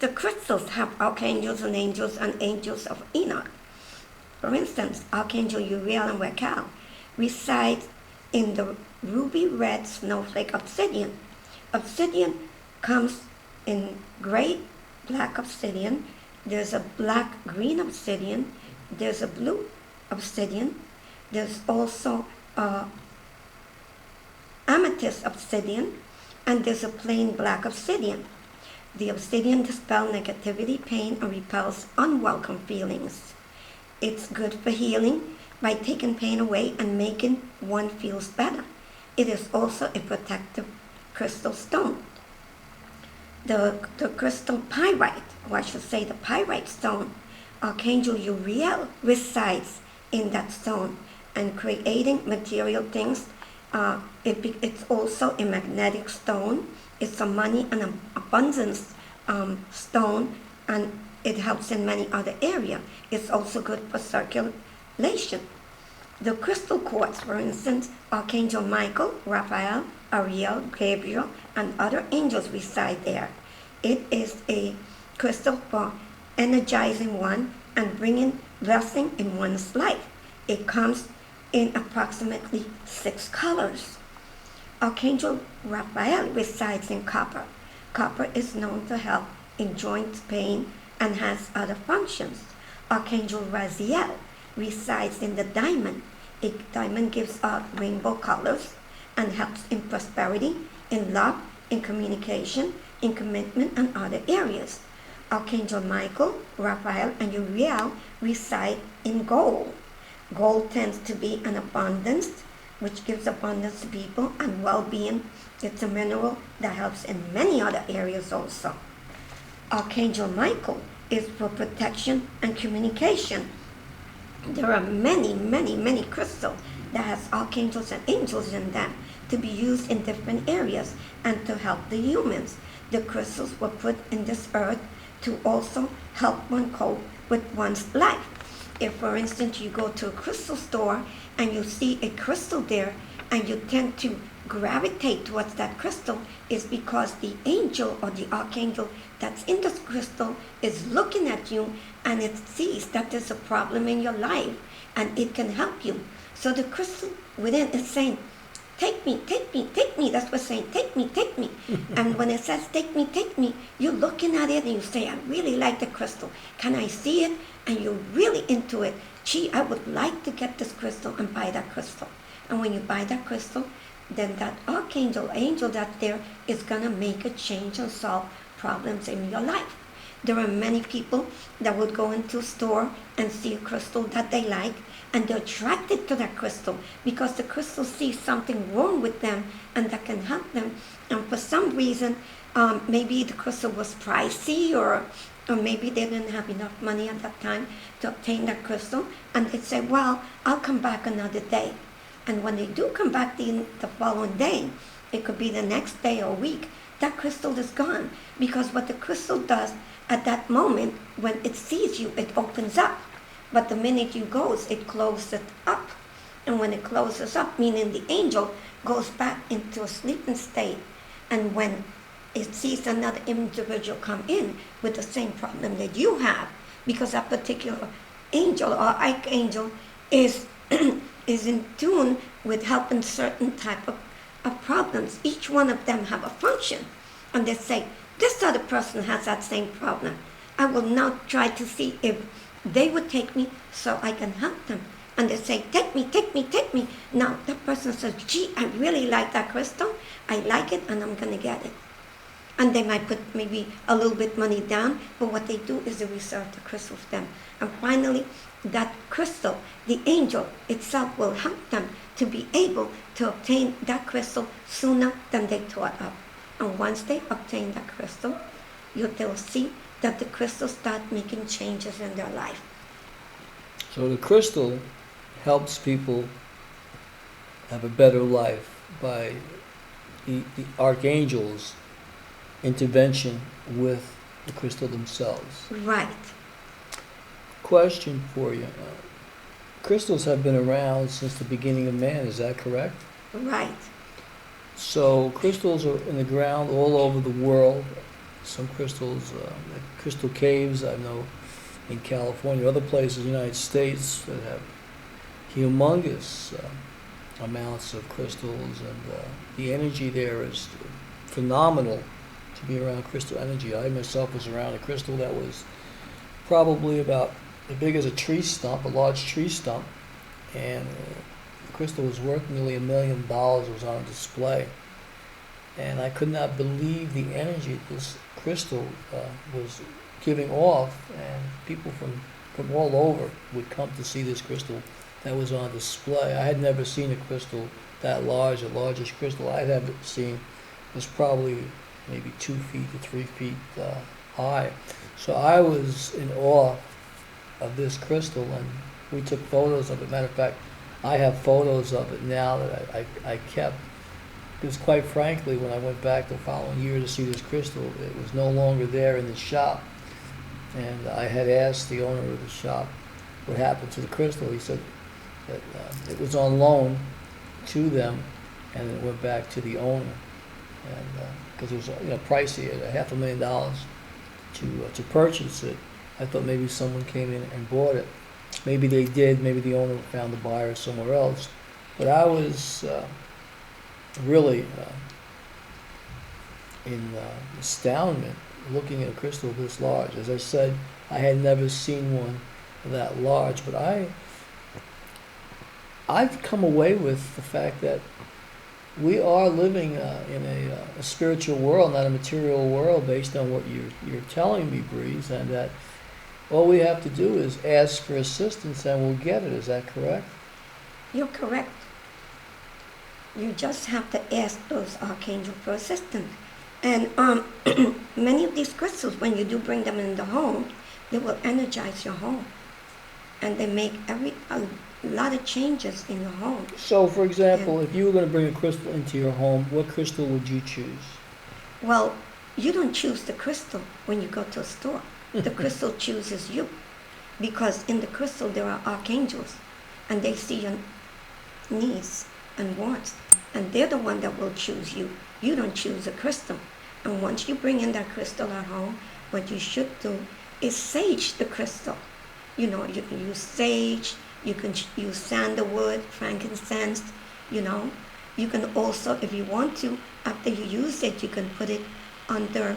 The crystals have archangels and angels of Enoch. For instance, Archangel Uriel and Raquel reside in the ruby red snowflake obsidian. Obsidian comes in gray black obsidian, there's a black green obsidian, there's a blue obsidian, there's also amethyst obsidian, and there's a plain black obsidian. The obsidian dispels negativity, pain, and repels unwelcome feelings. It's good for healing by taking pain away and making one feels better. It is also a protective crystal stone. The crystal pyrite, or I should say the pyrite stone, Archangel Uriel resides in that stone and creating material things. It's also a magnetic stone. It's a money and abundance stone, and it helps in many other areas. It's also good for circulation. The crystal quartz, for instance, Archangel Michael, Raphael, Ariel, Gabriel, and other angels reside there. It is a crystal for energizing one and bringing blessing in one's life. It comes in approximately 6 colors. Archangel Raphael resides in copper. Copper is known to help in joint pain and has other functions. Archangel Raziel resides in the diamond. A diamond gives out rainbow colors and helps in prosperity, in love, in communication, in commitment, and other areas. Archangel Michael, Raphael, and Uriel reside in gold. Gold tends to be an abundance, which gives abundance to people and well-being. It's a mineral that helps in many other areas also. Archangel Michael is for protection and communication. There are many crystals that has archangels and angels in them to be used in different areas and to help the humans. The crystals were put in this earth to also help one cope with one's life. If, for instance, you go to a crystal store and you see a crystal there and you tend to gravitate towards that crystal, is because the angel or the archangel that's in this crystal is looking at you and it sees that there's a problem in your life and it can help you. So the crystal within is saying, take me, take me, take me. That's what's saying, take me, take me. And when it says take me, you're looking at it and you say, I really like the crystal. Can I see it? And you're really into it. Gee, I would like to get this crystal and buy that crystal. And when you buy that crystal, then that angel that's there is going to make a change and solve problems in your life. There are many people that would go into a store and see a crystal that they like, and they're attracted to that crystal because the crystal sees something wrong with them and that can help them. And for some reason, maybe the crystal was pricey, or maybe they didn't have enough money at that time to obtain that crystal, and they say, well, I'll come back another day. And when they do come back the following day, it could be the next day or week, that crystal is gone. Because what the crystal does at that moment, when it sees you, it opens up. But the minute you go, it closes it up. And when it closes up, meaning the angel goes back into a sleeping state. And when it sees another individual come in with the same problem that you have, because that particular angel or archangel is is in tune with helping certain type of problems. Each one of them have a function. And they say, this other person has that same problem. I will now try to see if they would take me so I can help them. And they say, take me, take me, take me. Now that person says, gee, I really like that crystal. I like it and I'm going to get it. And they might put maybe a little bit money down, but what they do is they reserve the crystal for them. And finally, that crystal, the angel itself, will help them to be able to obtain that crystal sooner than they thought of. And once they obtain that crystal, they'll see that the crystal start making changes in their life. So the crystal helps people have a better life by the archangel's intervention with the crystal themselves. Right. Question for you. Crystals have been around since the beginning of man, is that correct? Right. So crystals are in the ground all over the world, some crystals, like crystal caves. I know in California, other places in the United States that have humongous amounts of crystals, and the energy there is phenomenal to be around crystal energy. I myself was around a crystal that was probably about as big as a tree stump, a large tree stump, and the crystal was worth nearly $1 million. It was on display, and I could not believe the energy this crystal was giving off, and people from all over would come to see this crystal that was on display. I had never seen a crystal that large. The largest crystal I'd ever seen was probably maybe 2 feet to 3 feet high. So I was in awe of this crystal, and we took photos of it. Matter of fact, I have photos of it now that I kept, because quite frankly, when I went back the following year to see this crystal, it was no longer there in the shop. And I had asked the owner of the shop what happened to the crystal. He said that it was on loan to them, and it went back to the owner. And because it was pricey at $500,000 to purchase it, I thought maybe someone came in and bought it. Maybe they did. Maybe the owner found a buyer somewhere else. But I was really in astoundment looking at a crystal this large. As I said, I had never seen one that large, but I've come away with the fact that we are living in a spiritual world, not a material world, based on what you're telling me, Breeze, and that all we have to do is ask for assistance and we'll get it. Is that correct? You're correct. You just have to ask those archangels for assistance. And many of these crystals, when you do bring them in the home, they will energize your home. And they make a lot of changes in your home. So, for example, if you were going to bring a crystal into your home, what crystal would you choose? Well, you don't choose the crystal when you go to a store. The crystal chooses you. Because in the crystal there are archangels. And they see your needs and wants. And they're the one that will choose you. You don't choose a crystal. And once you bring in that crystal at home, what you should do is sage the crystal. You can use sage, you can use sandalwood, frankincense, You can also, if you want to, after you use it, you can put it under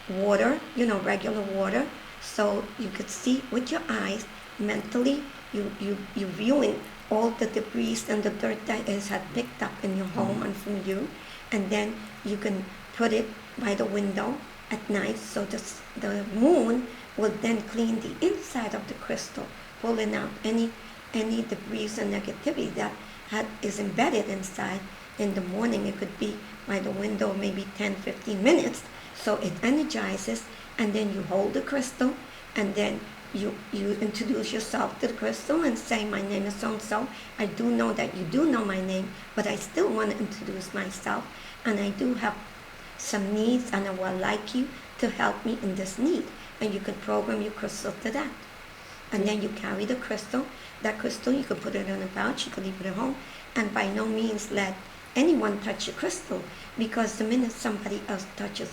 water, regular water, so you could see with your eyes, mentally, you viewing all the debris and the dirt that is had picked up in your home and from you, and then you can put it by the window at night, so the moon will then clean the inside of the crystal, pulling out any debris and negativity that is embedded inside. In the morning, it could be by the window maybe 10-15 minutes, so it energizes, and then you hold the crystal, and then you introduce yourself to the crystal and say, my name is so-and-so. I do know that you do know my name, but I still want to introduce myself, and I do have some needs, and I would like you to help me in this need. And you could program your crystal to that. And then you carry the crystal. That crystal, you could put it in a pouch, you could leave it at home, and by no means let anyone touch your crystal, because the minute somebody else touches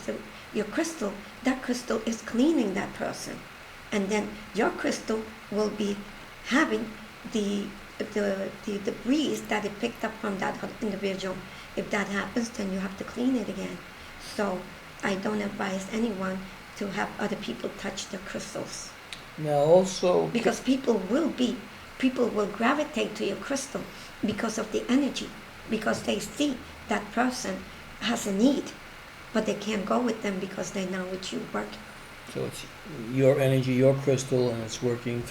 your crystal, that crystal is cleaning that person. And then your crystal will be having the debris that it picked up from that individual. If that happens, then you have to clean it again. So I don't advise anyone to have other people touch their crystals. Now also, because people will gravitate to your crystal because of the energy, because they see that person has a need, but they can't go with them because they're not with you working. So it's your energy, your crystal, and it's working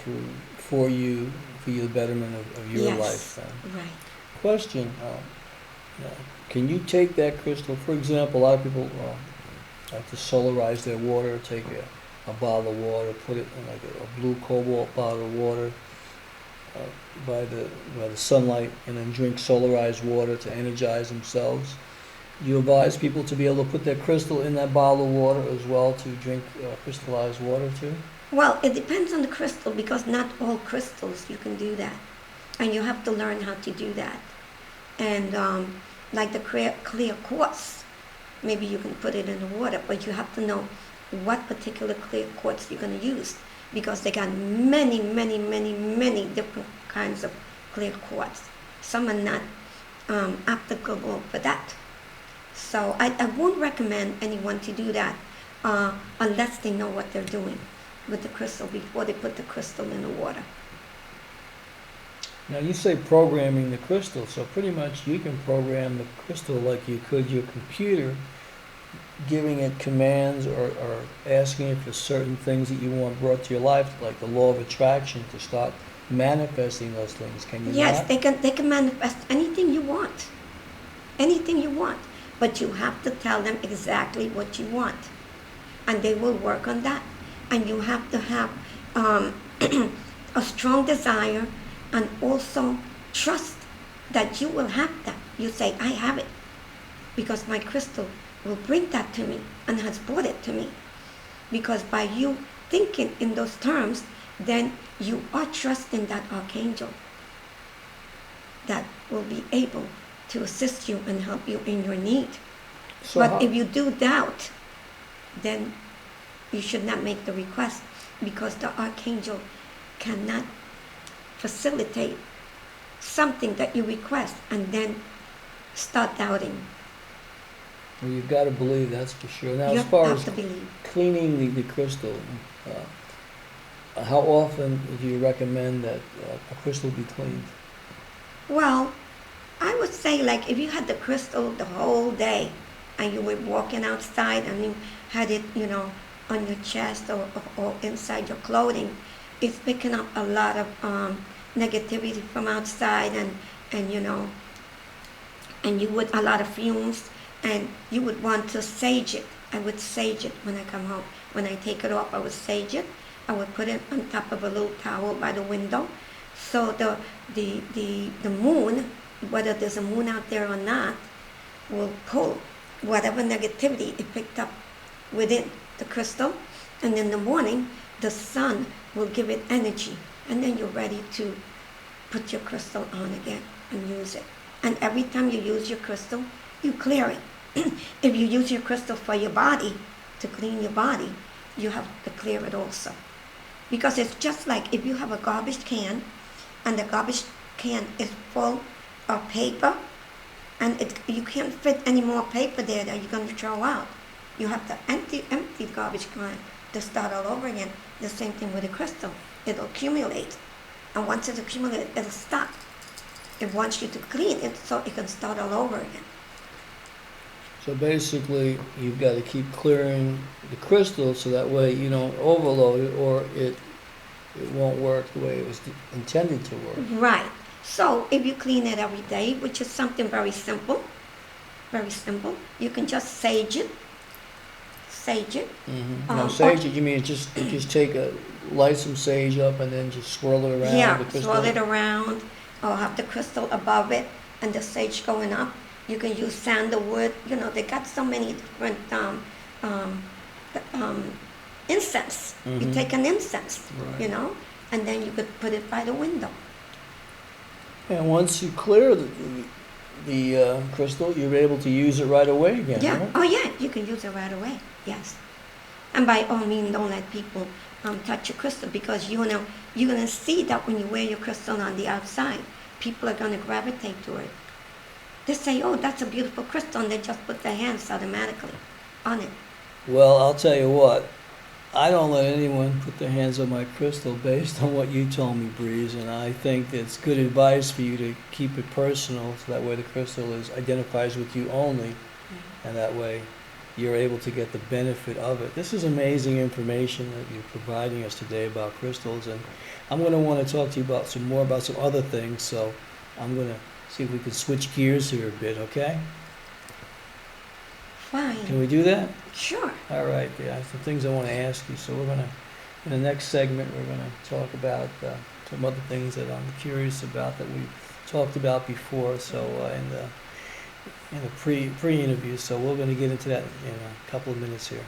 for you, for the betterment of your life. Then. Right. Question, can you take that crystal, for example, a lot of people like to solarize their water, take a bottle of water, put it in like a blue cobalt bottle of water by the sunlight, and then drink solarized water to energize themselves. You advise people to be able to put their crystal in that bottle of water as well, to drink crystallized water too? Well, it depends on the crystal, because not all crystals you can do that. And you have to learn how to do that. And like the clear quartz, maybe you can put it in the water, but you have to know what particular clear quartz you're going to use, because they got many, many, many, many different kinds of clear quartz. Some are not applicable for that. So I won't recommend anyone to do that unless they know what they're doing with the crystal before they put the crystal in the water. Now you say programming the crystal, so pretty much you can program the crystal like you could your computer, giving it commands or asking it for certain things that you want brought to your life, like the law of attraction, to start manifesting those things. Can you Yes, not? they can manifest anything you want. Anything you want. But you have to tell them exactly what you want. And they will work on that. And you have to have a strong desire and also trust that you will have that. You say, I have it. Because my crystal will bring that to me and has brought it to me. Because by you thinking in those terms, then you are trusting that archangel that will be able to assist you and help you in your need. So But if you do doubt, then you should not make the request, because the archangel cannot facilitate something that you request and then start doubting. Well, you've got to believe, that's for sure. Now, You as far have as to believe. cleaning the crystal, how often do you recommend that a crystal be cleaned? Well, I would say, like, if you had the crystal the whole day and you were walking outside and you had it, on your chest or inside your clothing, it's picking up a lot of negativity from outside, and and you would, a lot of fumes, and you would want to sage it. I would sage it when I come home. When I take it off, I would sage it. I would put it on top of a little towel by the window, so the moon, whether there's a moon out there or not, will pull whatever negativity it picked up within the crystal, and in the morning the sun will give it energy, and then you're ready to put your crystal on again and use it. And every time you use your crystal, you clear it. If you use your crystal for your body, to clean your body, you have to clear it also. Because it's just like if you have a garbage can, and the garbage can is full of paper, and you can't fit any more paper there that you're going to throw out. You have to empty the garbage can to start all over again. The same thing with a crystal. It'll accumulate. And once it accumulates, it'll stop. It wants you to clean it so it can start all over again. So basically, you've got to keep clearing the crystal so that way you don't overload it, or it won't work the way it was intended to work. Right. So if you clean it every day, which is something very simple, you can just sage it. Mm-hmm. Now, sage it, you mean just light some sage up and then just swirl it around Yeah, the crystal? swirl it around, or have the crystal above it and the sage going up. You can use sandalwood. They got so many different incense. Mm-hmm. You take an incense, Right. and then you could put it by the window. And once you clear the crystal, you're able to use it right away again, Yeah. right? Oh, yeah. You can use it right away. Yes. And by all means, don't let people touch your crystal, because you're gonna see that when you wear your crystal on the outside, people are gonna gravitate to it. They say, "Oh, that's a beautiful crystal," and they just put their hands automatically on it. Well, I'll tell you what. I don't let anyone put their hands on my crystal based on what you told me, Breeze, and I think it's good advice for you to keep it personal, so that way the crystal identifies with you only, and that way you're able to get the benefit of it. This is amazing information that you're providing us today about crystals, and I'm going to want to talk to you about some other things, so I'm going to see if we can switch gears here a bit, okay? Fine. Can we do that? Sure. All right, yeah, some things I want to ask you. So in the next segment, we're going to talk about some other things that I'm curious about that we talked about before. So in the pre-interview. So we're going to get into that in a couple of minutes here.